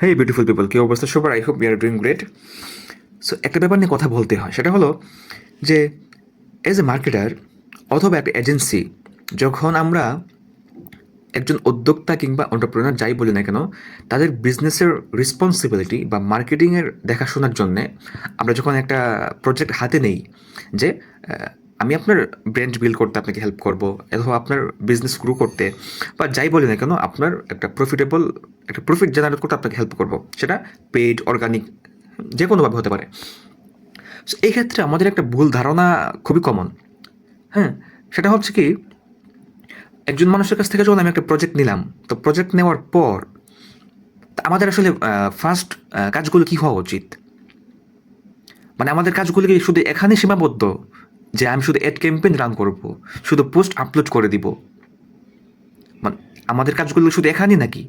হেই beautiful people, কি অবস্থা সবার? I hope you are doing great. So একটা ব্যাপার নিয়ে কথা বলতে হয়, সেটা হলো যে এজ এ মার্কেটার অথবা একটা এজেন্সি, যখন আমরা একজন উদ্যোক্তা কিংবা এন্টারপ্রেনার যাই বলি না কেন, তাদের বিজনেসের রেসপন্সিবিলিটি বা মার্কেটিংয়ের দেখাশোনার জন্যে আমরা যখন একটা প্রজেক্ট হাতে নেই, যে আমি আপনার ব্র্যান্ড বিল্ড করতে আপনাকে হেল্প করব, অথবা আপনার বিজনেস গ্রো করতে, বা যাই বলি না কেন, আপনার একটা একটা প্রফিট জেনারেট করতে আপনাকে হেল্প করব, সেটা পেইড, অর্গানিক, যে কোনোভাবে হতে পারে। সো এই ক্ষেত্রে আমাদের একটা ভুল ধারণা খুবই কমন। হ্যাঁ, সেটা হচ্ছে কি, একজন মানুষের কাছ থেকে যখন আমি একটা প্রজেক্ট নিলাম, তো প্রজেক্ট নেওয়ার পর আমাদের আসলে ফার্স্ট কাজগুলো কী হওয়া উচিত? মানে আমাদের কাজগুলো কি শুধু এখানে সীমাবদ্ধ, যে আমি শুধু অ্যাড ক্যাম্পেইন রান করব, শুধু পোস্ট আপলোড করে দিব? মানে আমাদের কাজগুলো শুধু এখানেই নাকি?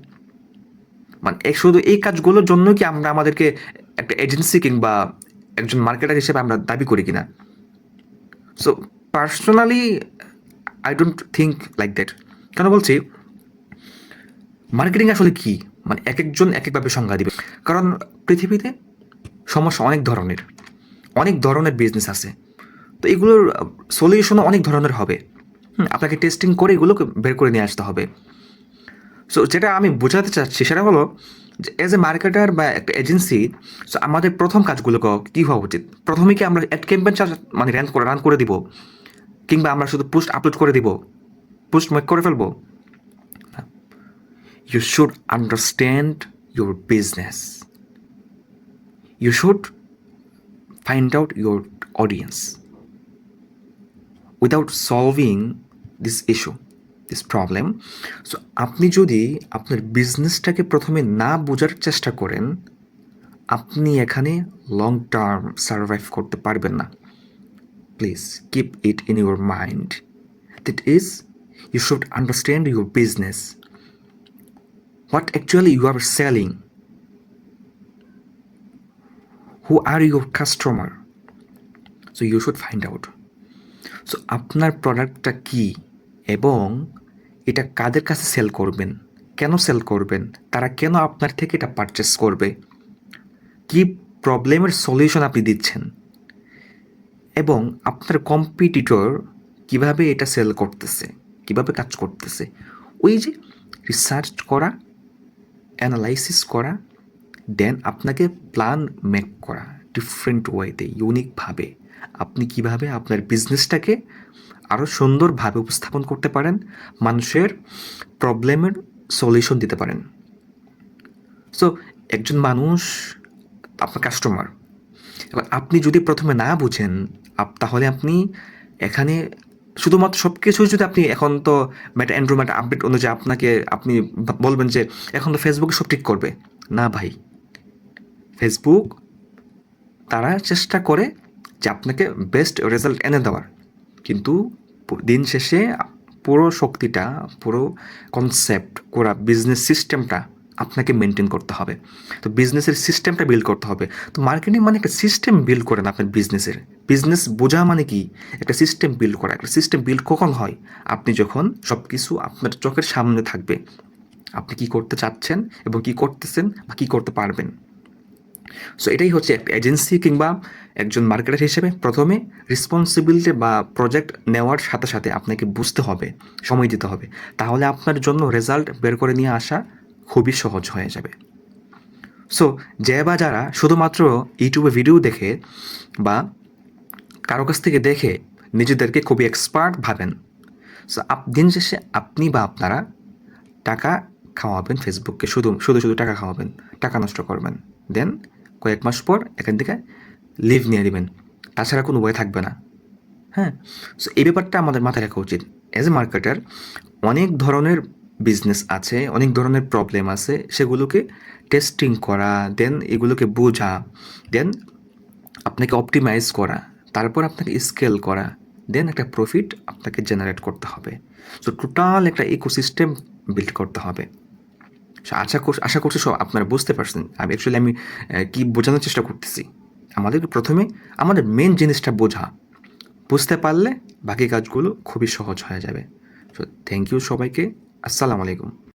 মানে শুধু এই কাজগুলোর জন্য কি আমরা আমাদেরকে একটা এজেন্সি কিংবা একজন মার্কেটার হিসেবে আমরা দাবি করি কিনা? So personally I don't think like that. কেন বলছি, মার্কেটিং আসলে কি, মানে এক একজন এক একভাবে সংজ্ঞা দিবে। কারণ পৃথিবীতে সমস্যা অনেক ধরনের বিজনেস আছে। তো এগুলোর সলিউশনও অনেক ধরনের হবে। আপনাকে টেস্টিং করে এগুলোকে বের করে নিয়ে আসতে হবে। সো যেটা আমি বোঝাতে চাচ্ছি সেটা হলো যে এজ এ মার্কেটার বা একটা এজেন্সি, সো আমাদের প্রথম কাজগুলো কী হওয়া উচিত? প্রথমে কি আমরা অ্যাড ক্যাম্পেইন মানে রান করে দিব, কিংবা আমরা শুধু পোস্ট আপলোড করে দিব, পোস্ট মেক করে ফেলবো? You should understand your business. You should find out your audience. Without solving this issue, this problem, so আপনি যদি আপনার বিজনেসটাকে প্রথমে না বোঝার চেষ্টা করেন, আপনি এখানে লং টার্ম সার্ভাইভ করতে পারবেন না। Please keep it in your mind. That is, you should understand your business, what actually you are selling, who are your customer. So you should find out. So আপনার প্রোডাক্টটা কী, এবং এটা কাদের কাছে sell করবেন, কেন সেল করবেন, তারা কেন আপনার থেকে এটা পারচেস করবে, কী প্রবলেমের সলিউশন আপনি দিচ্ছেন, এবং আপনার কম্পিটিটর কিভাবে এটা সেল করতেছে, কিভাবে কাজ করতেছে। ওই যে রিসার্চ করা, অ্যানালাইসিস করা, দেন আপনাকে প্ল্যান মেক করা, ডিফারেন্ট ওয়েতে, ইউনিকভাবে আপনি কিভাবে আপনার বিজনেসটাকে আরও সুন্দরভাবে উপস্থাপন করতে পারেন, মানুষের প্রবলেমের সলিউশন দিতে পারেন। সো একজন মানুষ আপনার কাস্টমার, এবার আপনি যদি প্রথমে না বুঝেন, তাহলে আপনি এখানে শুধুমাত্র সব কিছুই যদি আপনি, এখন তো মেটা অ্যান্ড্রয়েড আপডেট অনুযায়ী আপনি বলবেন যে এখন তো ফেসবুকে সব ঠিক করবে। না ভাই, ফেসবুক তারা চেষ্টা করে যে আপনাকে বেস্ট রেজাল্ট এনে দেওয়ার, কিন্তু দিন শেষে পুরো শক্তিটা, পুরো কনসেপ্ট, পুরো বিজনেস সিস্টেমটা আপনাকে মেনটেন করতে হবে। তো বিজনেসের সিস্টেমটা বিল্ড করতে হবে। তো মার্কেটিং মানে একটা সিস্টেম বিল্ড করেন আপনার বিজনেসের। বিজনেস বোঝা মানে কি? একটা সিস্টেম বিল্ড করা। একটা সিস্টেম বিল্ড কখন হয়? আপনি যখন সব কিছু আপনার চোখের সামনে থাকবে, আপনি কী করতে চাচ্ছেন এবং কী করতেছেন বা কী করতে পারবেন। সো এটাই হচ্ছে একটা এজেন্সি কিংবা একজন মার্কেটার হিসেবে প্রথমে রেসপন্সিবিলিটি বা প্রজেক্ট নেওয়ার সাথে সাথে আপনাকে বুঝতে হবে, সময় দিতে হবে। তাহলে আপনার জন্য রেজাল্ট বের করে নিয়ে আসা খুবই সহজ হয়ে যাবে। সো যে বা যারা শুধুমাত্র ইউটিউবে ভিডিও দেখে বা কারো কাছ থেকে দেখে নিজেদেরকে খুবই এক্সপার্ট ভাবেন, সো দিন শেষে আপনি বা আপনারা টাকা খাওয়াবেন ফেসবুককে, শুধু শুধু শুধু টাকা খাওয়াবেন, টাকা নষ্ট করবেন, দেন কয়েক মাস পর এখান থেকে লিভ নিয়ে নেবেন, তাছাড়া কোনো উপায় থাকবে না। হ্যাঁ, সো এই ব্যাপারটা আমাদের মাথায় রাখা উচিত। অ্যাজ এ মার্কেটার অনেক ধরনের বিজনেস আছে, অনেক ধরনের প্রবলেম আছে, সেগুলোকে টেস্টিং করা, দেন এগুলোকে বোঝা, দেন আপনাকে অপটিমাইজ করা, তারপর আপনাকে স্কেল করা, দেন একটা প্রফিট আপনাকে জেনারেট করতে হবে। সো টোটাল একটা ইকোসিস্টেম বিল্ড করতে হবে। আশা করছি সব আপনারা বুঝতে পারছেন। আমি কি বোঝানোর চেষ্টা করতেছি। আমাদের প্রথমে আমাদের মেন জিনিসটা বুঝতে পারলে বাকি কাজগুলো খুবই সহজ হয়ে যাবে। সো থ্যাংক ইউ সবাইকে। আসসালামু আলাইকুম।